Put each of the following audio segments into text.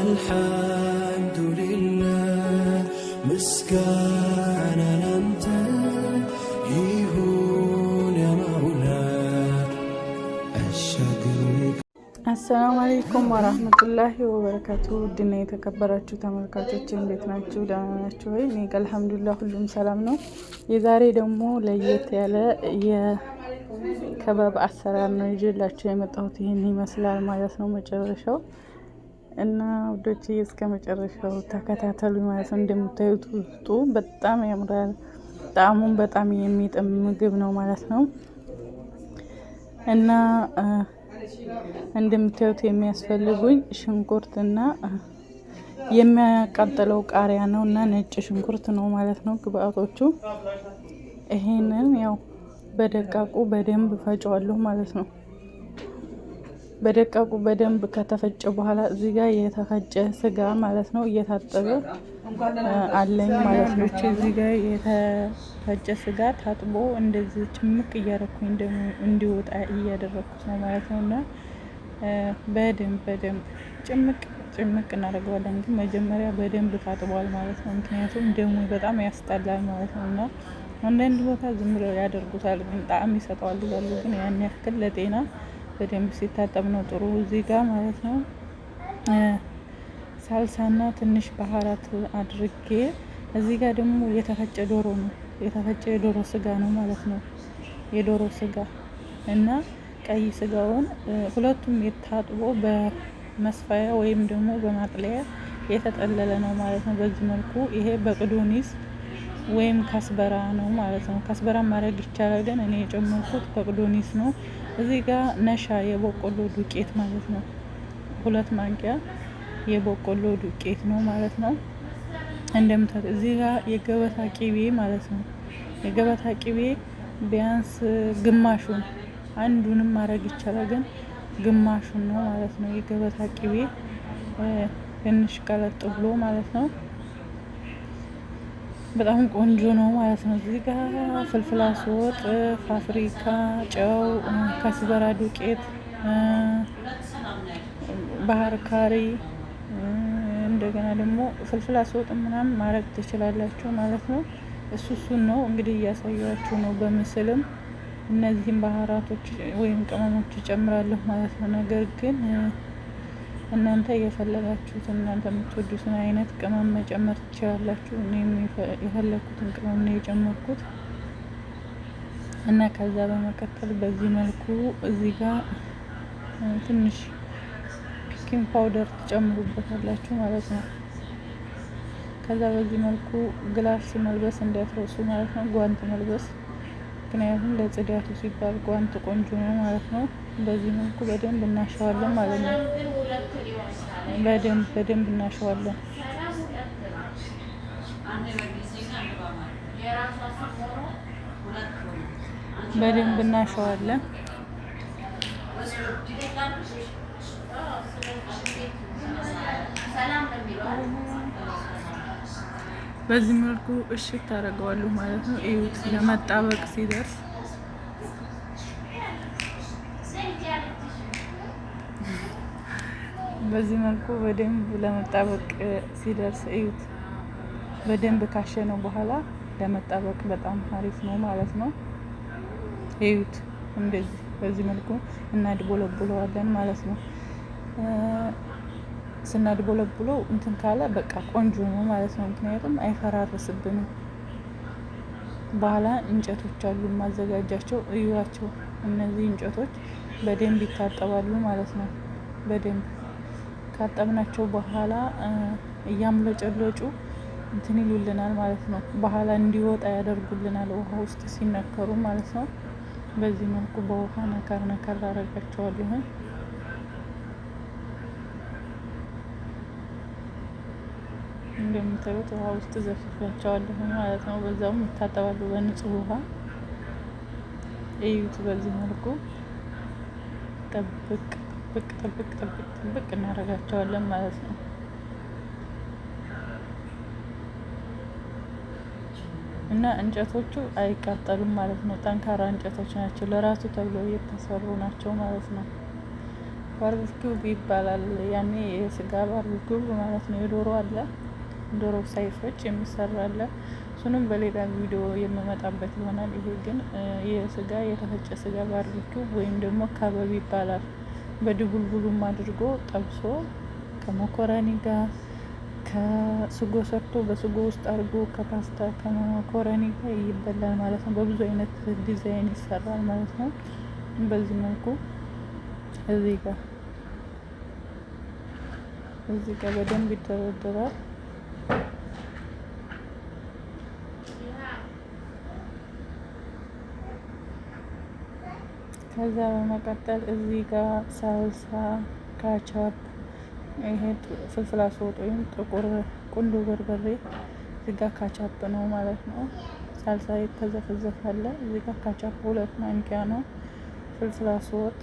الحمد لله مسكانا لمت يهون يا مولاي الشكر. አሰላሙ አለይኩም ወራህመቱላሂ ወበረካቱ። ውድና የተከበራችሁ ተመልካቾች እንዴት ናችሁ? ደህና ናችሁ ወይ? እኔ አልሐምዱሊላህ ሁሉም ሰላም ነው። የዛሬ ደግሞ ለየት ያለ የከባብ አሰራር ነው ይዤላችሁ የመጣሁት። ይሄን ይመስላል ማለት ነው መጨረሻው እና ውዶቼ እስከ መጨረሻው ተከታተሉ ማለት ነው። እንደምታዩት ውስጡ በጣም ያምራል። ጣዕሙም በጣም የሚጥም ምግብ ነው ማለት ነው እና እንደምታዩት የሚያስፈልጉኝ ሽንኩርትና የሚያቃጥለው ቃሪያ ነው እና ነጭ ሽንኩርት ነው ማለት ነው ግብአቶቹ። ይሄንን ያው በደቃቁ በደንብ ፈጨዋለሁ ማለት ነው። በደቃቁ በደንብ ከተፈጨ በኋላ እዚህ ጋር የተፈጨ ስጋ ማለት ነው እየታጠበ አለኝ ማለት ነው። እዚህ ጋር የተፈጨ ስጋ ታጥቦ እንደዚህ ጭምቅ እያደረኩኝ እንዲወጣ እያደረኩት ነው ማለት ነው እና በደንብ ጭምቅ እናደርገዋለን። ግን መጀመሪያ በደንብ ታጥቧል ማለት ነው። ምክንያቱም ደሙ በጣም ያስጠላል ማለት ነው እና አንዳንድ ቦታ ዝም ብለው ያደርጉታል፣ ግን ጣዕም ይሰጠዋል ይላሉ። ግን ያን ያክል ለጤና በደንብ ሲታጠብ ነው ጥሩ። እዚህ ጋር ማለት ነው ሳልሳና ትንሽ ባህራት አድርጌ እዚህ ጋር ደግሞ የተፈጨ ዶሮ ነው፣ የተፈጨ የዶሮ ስጋ ነው ማለት ነው። የዶሮ ስጋ እና ቀይ ስጋውን ሁለቱም የታጥቦ በመስፋያ ወይም ደግሞ በማጥለያ የተጠለለ ነው ማለት ነው። በዚህ መልኩ ይሄ በቅዶኒስ ወይም ካስበራ ነው ማለት ነው። ካስበራ ማድረግ ይቻላል፣ ግን እኔ የጨመርኩት በቅዶኒስ ነው። እዚህ ጋር ነሻ የበቆሎ ዱቄት ማለት ነው። 2 ማንኪያ የበቆሎ ዱቄት ነው ማለት ነው። እንደምታውቁ እዚህ ጋር የገበታ ቂቤ ማለት ነው። የገበታ ቂቤ ቢያንስ ግማሹን፣ አንዱንም ማድረግ ይቻላል፣ ግን ግማሹን ነው ማለት ነው። የገበታ ቂቤ ትንሽ ቀለጥ ብሎ ማለት ነው። በጣም ቆንጆ ነው ማለት ነው። እዚህ ጋር ፍልፍል አስወጥ፣ ፋብሪካ፣ ጨው፣ ካስበራ ዱቄት፣ ባህር ካሪ፣ እንደገና ደግሞ ፍልፍል አስወጥ ምናምን ማድረግ ትችላላችሁ ማለት ነው። እሱን ነው እንግዲህ እያሳያችሁ ነው በምስልም። እነዚህም ባህራቶች ወይም ቅመሞች እጨምራለሁ ማለት ነው። ነገር ግን እናንተ የፈለጋችሁትን እናንተ የምትወዱትን አይነት ቅመም መጨመር ትችላላችሁ። እኔም የፈለኩትን ቅመም ነው የጨመርኩት እና ከዛ በመቀጠል በዚህ መልኩ እዚህ ጋር ትንሽ ቤኪንግ ፓውደር ትጨምሩበታላችሁ ማለት ነው። ከዛ በዚህ መልኩ ግላስ መልበስ እንዳትረሱ ማለት ነው። ጓንት መልበስ፣ ምክንያቱም ለጽዳቱ ሲባል ጓንት ቆንጆ ነው ማለት ነው። በዚህ መልኩ በደንብ እናሸዋለን ማለት ነው። በደንብ እናሸዋለን። በደንብ እናሸዋለን። በዚህ መልኩ እሽት ታደርገዋለሁ ማለት ነው። እዩት ለመጣበቅ ሲደርስ በዚህ መልኩ በደንብ ለመጣበቅ ሲደርስ እዩት። በደንብ ካሸነው በኋላ ለመጣበቅ በጣም አሪፍ ነው ማለት ነው። እዩት እንደዚህ በዚህ መልኩ እናድቦለብለዋለን ማለት ነው። ስናድቦለብለው እንትን ካለ በቃ ቆንጆ ነው ማለት ነው። ምክንያቱም አይፈራርስብንም። በኋላ እንጨቶች አሉ ማዘጋጃቸው፣ እዩዋቸው። እነዚህ እንጨቶች በደንብ ይታጠባሉ ማለት ነው። በደንብ ካጠብናቸው በኋላ እያምለጨለጩ እንትን ይሉልናል ማለት ነው። በኋላ እንዲወጣ ያደርጉልናል ውሃ ውስጥ ሲነከሩ ማለት ነው። በዚህ መልኩ በውሃ ነከር አደርጋቸዋለሁ። እንደምታዩት ውሃ ውስጥ ዘፍዣቸዋለሁ ማለት ነው። በዛውም ይታጠባሉ በንጹህ ውሃ። እዩት በዚህ መልኩ ጥብቅ እናደርጋቸዋለን ማለት ነው። እና እንጨቶቹ አይቃጠሉም ማለት ነው። ጠንካራ እንጨቶች ናቸው፣ ለራሱ ተብሎ የተሰሩ ናቸው ማለት ነው። ባርቢኪው ይባላል። ያኔ የስጋ ባርቢኪው ማለት ነው። የዶሮ አለ፣ ዶሮ ሳይፈጭ የሚሰራ አለ። እሱንም በሌላ ቪዲዮ የምመጣበት ይሆናል። ይሄ ግን የስጋ የተፈጨ ስጋ ባርቢኪው ወይም ደግሞ ካበብ ይባላል። በድቡልቡሉም አድርጎ ጠብሶ ከመኮረኒ ጋር ከስጎ ሰርቶ በስጎ ውስጥ አድርጎ ከፓስታ ከመኮረኒ ጋር ይበላል ማለት ነው። በብዙ አይነት ዲዛይን ይሰራል ማለት ነው። በዚህ መልኩ እዚህ ጋር በደንብ ይደረደራል። ከዛ በመቀጠል እዚህ ጋር ሳልሳ፣ ካቻፕ፣ ይሄ ፍልፍል አስወጥ ወይም ጥቁር ቁንዶ በርበሬ፣ እዚህ ጋር ካቻፕ ነው ማለት ነው። ሳልሳ የተዘፈዘፋለ፣ እዚህ ጋር ካቻፕ 2 ማንኪያ ነው። ፍልፍል አስወጥ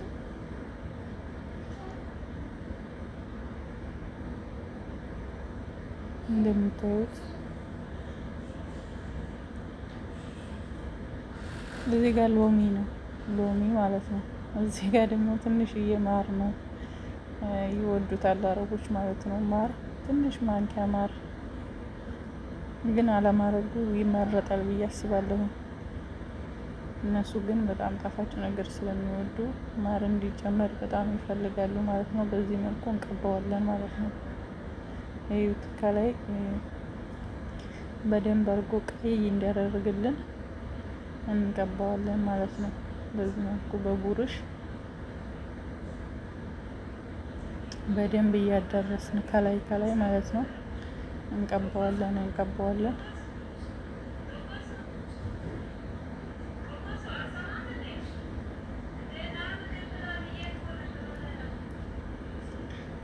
እንደምታዩት፣ እዚህ ጋር ሎሚ ነው፣ ሎሚ ማለት ነው። እዚህ ጋር ደግሞ ትንሽዬ ማር ነው። ይወዱታል አረቦች ማለት ነው። ማር ትንሽ ማንኪያ ማር፣ ግን አለማረጉ ይመረጣል ብዬ አስባለሁ። እነሱ ግን በጣም ጣፋጭ ነገር ስለሚወዱ ማር እንዲጨመር በጣም ይፈልጋሉ ማለት ነው። በዚህ መልኩ እንቀባዋለን ማለት ነው። ይኸውት ከላይ በደንብ አድርጎ ቀይ እንዲያደርግልን እንቀባዋለን ማለት ነው። በዚህ መልኩ በቡርሽ በደንብ እያዳረስን ከላይ ማለት ነው እንቀባዋለን።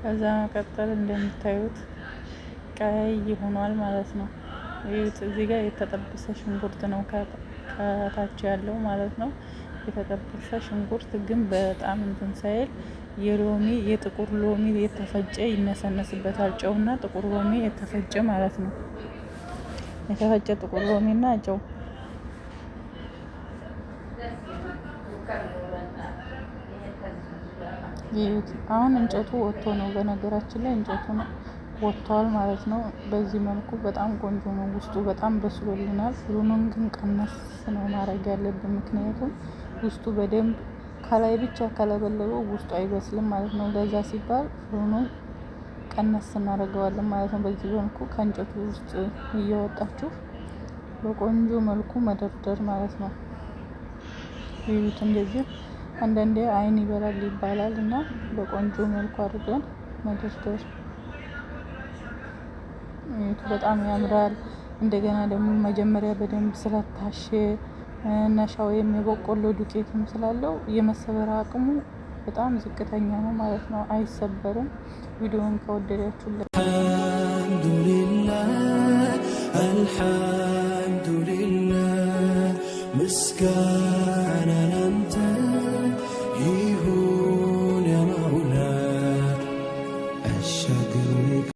ከዛ መቀጠል እንደምታዩት ቀይ ሆኗል ማለት ነው። ይኸውት እዚህ ጋር የተጠበሰ ሽንኩርት ነው ከታች ያለው ማለት ነው። የተጠበሰ ሽንኩርት ግን በጣም እንትን ሳይል የጥቁር ሎሚ የተፈጨ ይነሰነስበታል። ጨውና ጥቁር ሎሚ የተፈጨ ማለት ነው። የተፈጨ ጥቁር ሎሚና ጨው። አሁን እንጨቱ ወጥቶ ነው፣ በነገራችን ላይ እንጨቱ ነው ወጥቷል ማለት ነው። በዚህ መልኩ በጣም ቆንጆ ነው። ውስጡ በጣም በስሎልናል። ፍሩኑን ግን ቀነስ ነው ማድረግ ያለብን፣ ምክንያቱም ውስጡ በደንብ ከላይ ብቻ ከለበለበው ውስጡ አይበስልም ማለት ነው። ለዛ ሲባል ፍሩኑን ቀነስ እናደርገዋለን ማለት ነው። በዚህ መልኩ ከእንጨቱ ውስጥ እያወጣችሁ በቆንጆ መልኩ መደርደር ማለት ነው። ይዩት እንደዚህ። አንዳንዴ አይን ይበላል ይባላል እና በቆንጆ መልኩ አድርገን መደርደር በጣም ያምራል። እንደገና ደግሞ መጀመሪያ በደንብ ስለታሸ ነሻው የበቆሎ ዱቄትም ስላለው የመሰበር አቅሙ በጣም ዝቅተኛ ነው ማለት ነው። አይሰበርም። ቪዲዮውን ከወደዳችሁለት አልሐምዱሊላህ ምስጋና ላንተ